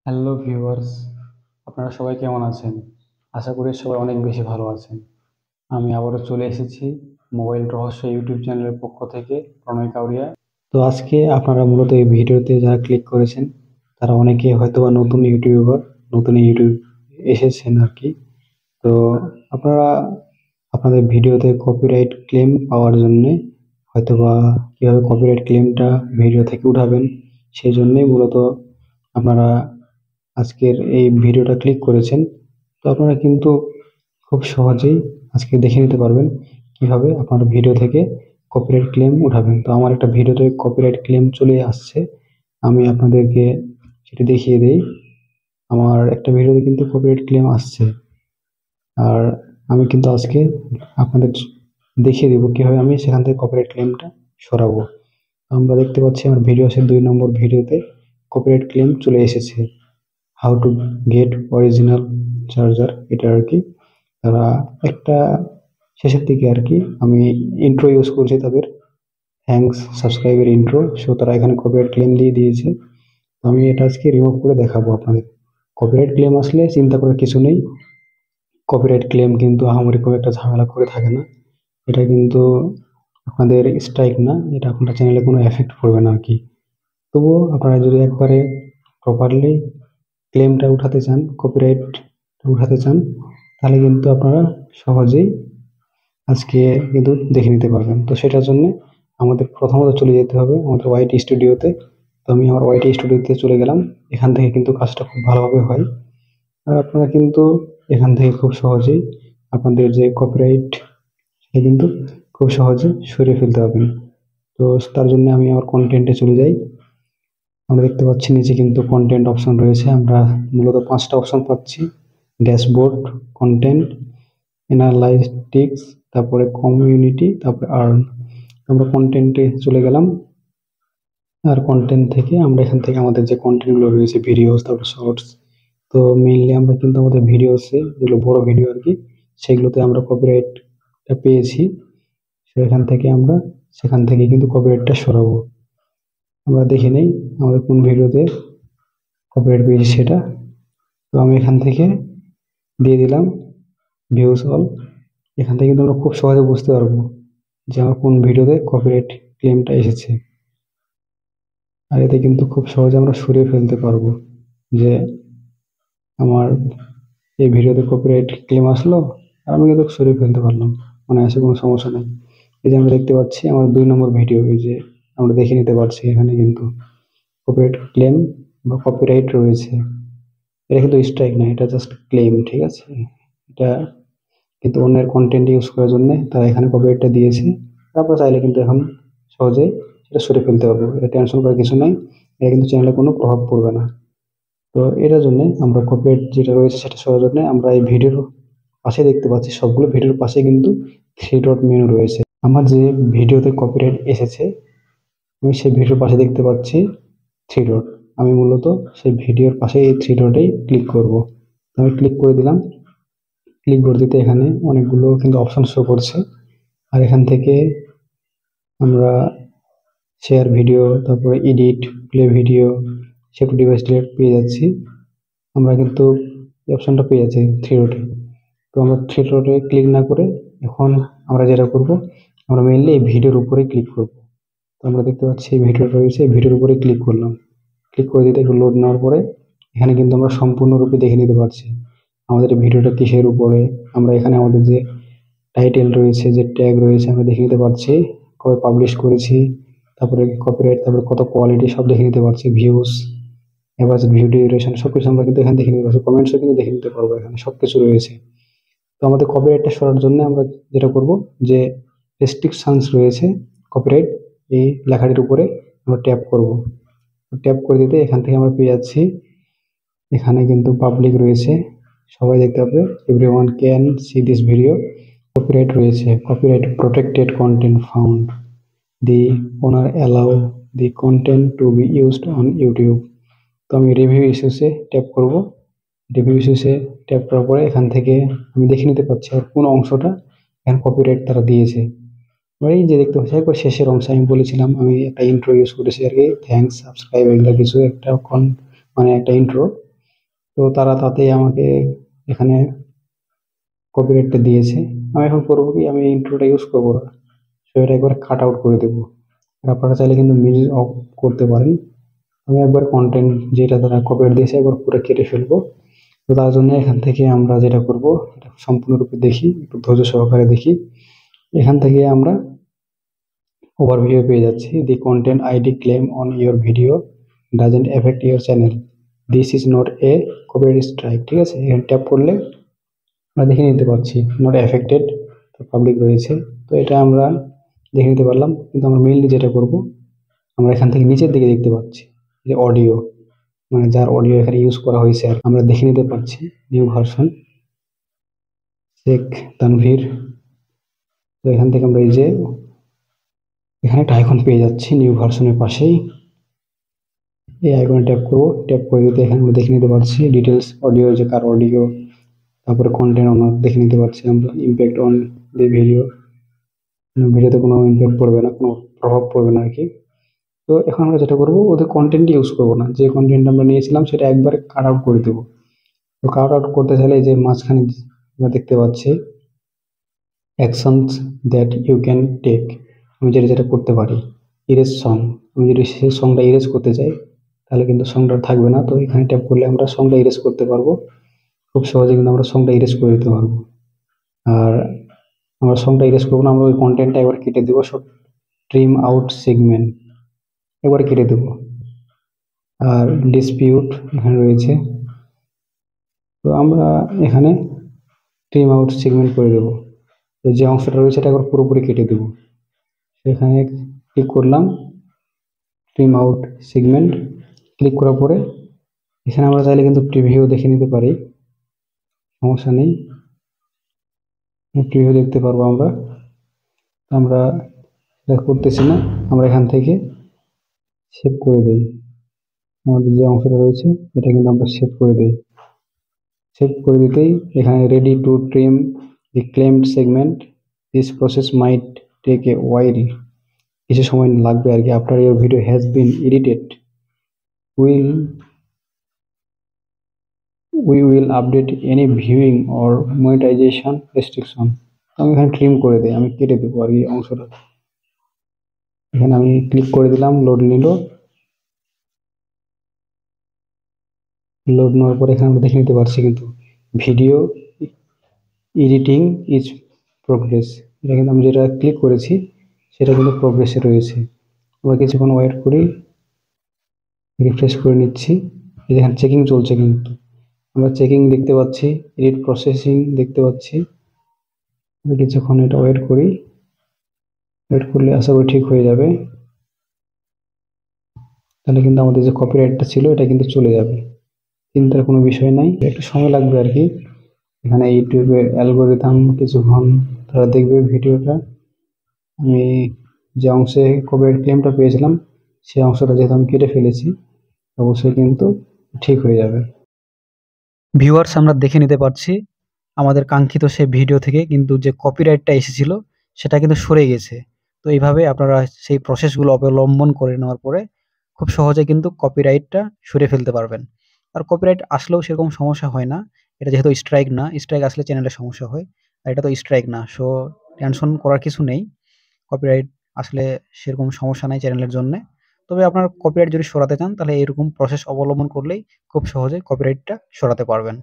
Hello viewers, আপনারা সবাই কেমন আছেন? আশা করি সবাই অনেক বেশি ভালো আছেন। আমি আবারও চলে এসেছি মোবাইল রহস্য ইউটিউব চ্যানেলের পক্ষ থেকে, প্রণয় কাউরিয়া। তো আজকে আপনারা মূলত এই ভিডিওতে যারা ক্লিক করেছেন তারা অনেকে হয়তোবা নতুন ইউটিউবার, নতুন ইউটিউব এসেছেন আর কি। তো আপনারা আপনাদের ভিডিওতে কপিরাইট ক্লেম পাওয়ার জন্য হয়তোবা কিভাবে কপিরাইট ক্লেমটা ভিডিও থেকে উঠাবেন সেই জন্যই মূলত আপনারা আজকের এই ভিডিওটা ক্লিক করেছেন। তো আপনারা কিন্তু খুব সহজেই আজকে দেখে নিতে পারবেন কিভাবে আপনার ভিডিও থেকে কপিরাইট ক্লেম উঠাবেন। তো আমার একটা ভিডিওতে কপিরাইট ক্লেম চলে আসছে, আমি আপনাদেরকে সেটি দেখিয়ে দেই। আমার একটা ভিডিওতে কিন্তু কপিরাইট ক্লেম আসছে, আর আমি কিন্তু আজকে আপনাদের দেখিয়ে দেবো কিভাবে আমি সেখান থেকে কপিরাইট ক্লেমটা সরাবো। আমরা দেখতে পাচ্ছি আমার ভিডিওসের 2 নম্বর ভিডিওতে কপিরাইট ক্লেম চলে এসেছে। How to get original charger, এটা আর কি তারা একটা শেষের দিকে আর কি আমি ইন্ট্রো ইউজ করছি তাদের, থ্যাঙ্কস সাবস্ক্রাইবের ইন্ট্রো। সো তারা এখানে কপিরাইট ক্লেম দিয়ে দিয়েছে। তো আমি এটা আজকে রিমুভ করে দেখাবো আপনাদের। কপিরাইট ক্লেম আসলে চিন্তা করার কিছু নেই। কপিরাইট ক্লেম কিন্তু আহামরি খুব একটা ঝামেলা করে থাকে না। এটা কিন্তু আপনাদের স্ট্রাইক না, এটা আপনার চ্যানেলে কোনো এফেক্ট পড়বে না আর কি। তবুও আপনারা যদি একবারে প্রপারলি ক্লেমটা উঠাতে চান, কপিরাইট উঠাতে চান, তাহলে কিন্তু আপনারা সহজেই আজকে কিন্তু দেখে নিতে পারবেন। তো সেটার জন্য আমাদের প্রথমত চলে যেতে হবে আমাদের ওয়াইটি স্টুডিওতে। তো আমি আমার ওয়াইটি স্টুডিওতে চলে গেলাম। এখান থেকে কিন্তু কাজটা খুব ভালোভাবে হয়, আর আপনারা কিন্তু এখান থেকে খুব সহজেই আপনাদের যে কপিরাইট সেটা কিন্তু খুব সহজে সরিয়ে ফেলতে পারবেন। তো তার জন্য আমি আমার কন্টেন্টে চলে যাই। আমরা দেখতে পাচ্ছি নিচে কিন্তু কন্টেন্ট অপশন রয়েছে। আমরা মূলত 5টা অপশন পাচ্ছি: ড্যাশবোর্ড, কন্টেন্ট, অ্যানালাইটিক্স, তারপরে কমিউনিটি, তারপরে আর্ন। আমরা কন্টেন্টে চলে গেলাম, আর কন্টেন্ট থেকে আমরা এখান থেকে আমাদের যে কন্টেন্টগুলো রয়েছে, ভিডিওস, তারপর শর্টস। তো মেইনলি আমরা কিন্তু আমাদের ভিডিওসে যেগুলো বড় ভিডিও আর কি, সেগুলোতে আমরা কপিরাইটটা পেয়েছি। সেখান থেকে কিন্তু কপিরাইটটা সরাবো। আমরা দেখে নেই আমাদের কোন ভিডিওতে কপিরাইট পেয়েছি সেটা। তো আমি এখান থেকে দিয়ে দিলাম ভিউজ অল। এখান থেকে কিন্তু আমরা খুব সহজে বুঝতে পারবো যে আমার কোন ভিডিওতে কপিরাইট ক্লেমটা এসেছে। আর এতে কিন্তু খুব সহজে আমরা সরিয়ে ফেলতে পারবো যে আমার এই ভিডিওতে কপিরাইট ক্লেম আসলো, আর আমি কিন্তু সরিয়ে ফেলতে পারলাম, মানে আসে কোনো সমস্যা নেই। এই যে আমরা দেখতে পাচ্ছি আমার 2 নম্বর ভিডিও, এই যে আমরা দেখে নিতে পারছি এখানে কিন্তু কপিরাইট ক্লেম বা কপিরাইট রয়েছে। এটা কিন্তু স্ট্রাইক না, এটা জাস্ট ক্লেম, ঠিক আছে? এটা কিন্তু অন্যের কন্টেন্ট ইউজ করার জন্য তারা এখানে কপিরাইটটা দিয়েছে। তারপর চাইলে কিন্তু এখন সহজেই সেটা সরিয়ে ফেলতে পারবো, এটা টেনশন করার কিছু নাই। এটা কিন্তু চ্যানেলে কোনো প্রভাব পড়বে না। তো এটার জন্য আমরা কপিরাইট যেটা রয়েছে সেটা সরার জন্য আমরা এই ভিডিওর পাশে দেখতে পাচ্ছি, সবগুলো ভিডিওর পাশে কিন্তু 3 ডট মেনু রয়েছে। আমার যে ভিডিওতে কপিরাইট এসেছে আমি সেই ভিডিওর পাশে দেখতে পাচ্ছি 3 ডট। আমি মূলত সেই ভিডিওর পাশে এই 3 ডটেই ক্লিক করব। আমি ক্লিক করে দিলাম। ক্লিক করে দিতে এখানে অনেকগুলো কিন্তু অপশন শো করছে, আর এখান থেকে আমরা শেয়ার ভিডিও, তারপরে edit, play video, save device delete পেয়ে যাচ্ছি। আমরা কিন্তু এই অপশনটা পেয়ে যাচ্ছি 3 ডটে। তো আমরা 3 ডটে ক্লিক না করে এখন আমরা যেটা করব, আমরা মেইনলি এই ভিডিওর উপরে ক্লিক করব। তো আমরা দেখতে পাচ্ছি এই ভিডিওটা রয়েছে, এই ভিডিওর উপরে ক্লিক করলাম। ক্লিক করে দিতে একটু লোড নেওয়ার পরে এখানে কিন্তু আমরা সম্পূর্ণরূপে দেখে নিতে পারছি আমাদের ভিডিওটা কিসের উপরে। আমরা এখানে আমাদের যে টাইটেল রয়েছে, যে ট্যাগ রয়েছে, আমরা দেখে নিতে পারছি কবে পাবলিশ করেছি, তারপরে কপিরাইট, তারপরে কত কোয়ালিটি, সব দেখে নিতে পারছি। ভিউজ, এভারেজ ভিউ ডিউরেশন, সবকিছু আমরা কিন্তু এখানে দেখে নিতে পারছি। কমেন্টসও কিন্তু দেখে নিতে পারবো, এখানে সবকিছু রয়েছে। তো আমাদের কপিরাইটটা সরার জন্য আমরা যেটা করব, যে রেস্ট্রিকশনস রয়েছে কপিরাইট, এই লেখাটির উপরে আমরা ট্যাপ করব। ট্যাপ করে দিতে এখান থেকে আমরা পেয়ে যাচ্ছি এখানে কিন্তু পাবলিক রয়েছে, সবাই দেখতে পাবে, everyone can see this video. Copyright রয়েছে, copyright protected content found, the owner allow the content to be used on YouTube. তো আমি রিভিউ ইস্যুসে ট্যাপ করব। রিভিউ ইস্যুসে ট্যাপ করার পরে এখান থেকে আমি দেখে নিতে পারছি আর কোন অংশটা এখানে কপিরাইট তারা দিয়েছে। এবার এই যে দেখতে পাচ্ছি একবার শেষের অংশে আমি বলেছিলাম আমি একটা ইন্ট্রো ইউজ করেছি আর কি, থ্যাঙ্কস সাবস্ক্রাইব, এগুলো কিছু একটা মানে একটা ইন্ট্রো। তো তারা তাতেই আমাকে এখানে কপিরাইটটা দিয়েছে। আমি এখন করবো কি, আমি ইন্ট্রোটা ইউজ করবো না, সো এটা একবার কাট আউট করে দেবো। আর আপনারা চাইলে কিন্তু মিউজিক অফ করতে পারেন। আমি একবার কন্টেন্ট যেটা তারা কপিরাইট দিয়েছে একবার পুরো কেটে ফেলবো। তো তার জন্য এখান থেকে আমরা যেটা করব, এটা সম্পূর্ণরূপে দেখি, একটু ধৈর্য সহকারে দেখি। এখান থেকে আমরা ওভারভিউ পেয়ে যাচ্ছি। The content ID claim on your video doesn't affect your channel, this is not a copyright strike. ঠিক আছে, এখানে ট্যাপ করলে আমরা দেখে নিতে পারছি নট এফেক্টেড, পাবলিক রয়েছে। তো এটা আমরা দেখে নিতে পারলাম। কিন্তু আমরা মেইনলি যেটা করব, আমরা এখান থেকে নিচের দিকে দেখতে পাচ্ছি যে অডিও, মানে যার অডিও এখানে ইউজ করা হয়েছে আর আমরা দেখে নিতে পারছি নিউ ভার্সন শেখ তানভীর। তো এখান থেকে আমরা এই যে এখানে একটা আইকন পেয়ে যাচ্ছি নিউ ভার্সনের পাশেই, এই আইকনে ট্যাপ করবো। ট্যাপ করে দিতে এখানে আমরা দেখে নিতে পারছি ডিটেলস অডিও, যে কার অডিও, তারপরে কন্টেন্ট অনার দেখে নিতে পারছি আমরা। ইম্প্যাক্ট অন দি ভিডিও, ভিডিওতে কোনো ইম্প্যাক্ট পড়বে না, কোনো প্রভাব পড়বে না আর কি। তো এখন আমরা যেটা করবো, ওদের কন্টেন্ট ইউজ করবো না, যে কন্টেন্ট আমরা নিয়েছিলাম সেটা একবারে কাট আউট করে দেবো। তো কাট আউট করতে চাইলে এই যে মাঝখানে আমরা দেখতে পাচ্ছি actions that you can take, আমি যেটা যেটা করতে পারি। ইরেজ সং, আমি যদি সেই সংটা ইরেজ করতে চাই তাহলে কিন্তু সংটা থাকবে না। তো এখানে ট্যাপ করলে আমরা সংটা ইরেজ করতে পারবো, খুব সহজে কিন্তু আমরা সংটা ইরেজ করে দিতে পারবো। আর আমরা সংটা ইরেজ করবো না, আমরা ওই কন্টেন্টটা একবার কেটে দেবো সব, ট্রিম আউট সেগমেন্ট একবার কেটে দেবো। আর ডিসপিউট এখানে রয়েছে, তো আমরা এখানে ট্রিম আউট সেগমেন্ট করে দেবো। তো যে অংশটা রয়েছে এটা একবার পুরোপুরি কেটে দেবো। সেখানে ক্লিক করলাম, ট্রিম আউট সেগমেন্ট ক্লিক করার পরে এখানে আমরা চাইলে কিন্তু প্রিভিউ দেখে নিতে পারি, সমস্যা নেই, প্রিভিউ দেখতে পারবো আমরা। আমরা এটা করতেছি না, আমরা এখান থেকে সেভ করে দেই। আমাদের যে অংশটা রয়েছে এটা কিন্তু আমরা সেভ করে দেই। সেভ করে দিতেই এখানে ready to trim the claimed segment, this process might take a while, কিছু সময় লাগবে আর কি। After your video has been edited we will update any viewing or monetization restriction। আমি এখানে ট্রিম করে দিই, আমি কেটে দেবো আর কি অংশটা। এখানে আমি ক্লিক করে দিলাম, লোড নিল, লোড নেওয়ার পরে এখানে আমরা দেখে নিতে পারছি কিন্তু ভিডিও এডিটিং ইজ প্রোগ্রেস, এটা কিন্তু আমি যেটা ক্লিক করেছি সেটা কিন্তু প্রোগ্রেসে রয়েছে। আমরা কিছুক্ষণ ওয়েট করি, রিফ্রেশ করে নিচ্ছি। এখানে চেকিং চলছে, কিন্তু আমরা চেকিং দেখতে পাচ্ছি, এডিট প্রসেসিং দেখতে পাচ্ছি। কিছুক্ষণ এটা ওয়েট করি, ওয়েট করলে আশা করি ঠিক হয়ে যাবে। তাহলে কিন্তু আমাদের যে কপিরাইটটা ছিল এটা কিন্তু চলে যাবে, চিন্তার কোনো বিষয় নাই। একটু সময় লাগবে আর কি। এখানে ইউটিউবের অ্যালগোরিদম কিছুক্ষণ তারা দেখবে ভিডিওটা। আমি যে অংশে কপিরাইট ক্লেমটা পেয়েছিলাম সেই অংশটা যেহেতু আমি কেটে ফেলেছি, অবশ্যই কিন্তু ঠিক হয়ে যাবে। ভিউয়ার্স, আমরা দেখে নিতে পারছি আমাদের কাঙ্ক্ষিত সেই ভিডিও থেকে কিন্তু যে কপিরাইটটা এসেছিল সেটা কিন্তু সরে গেছে। তো এইভাবে আপনারা সেই প্রসেসগুলো অবলম্বন করে নেওয়ার পরে খুব সহজে কিন্তু কপিরাইটটা সরিয়ে ফেলতে পারবেন। আর কপিরাইট আসলেও সেরকম সমস্যা হয় না। এটা যেহেতু স্ট্রাইক না, স্ট্রাইক আসলে চ্যানেলের সমস্যা হয়। আর এটা তো স্ট্রাইক না। সো টেনশন করার কিছু নেই। কপিরাইট আসলে সেরকম সমস্যা নাই চ্যানেলের জন্যে। তবে আপনার কপিরাইট যদি সরাতে চান তাহলে এরকম প্রসেস অবলম্বন করলেই খুব সহজে কপিরাইটটা সরাতে পারবেন।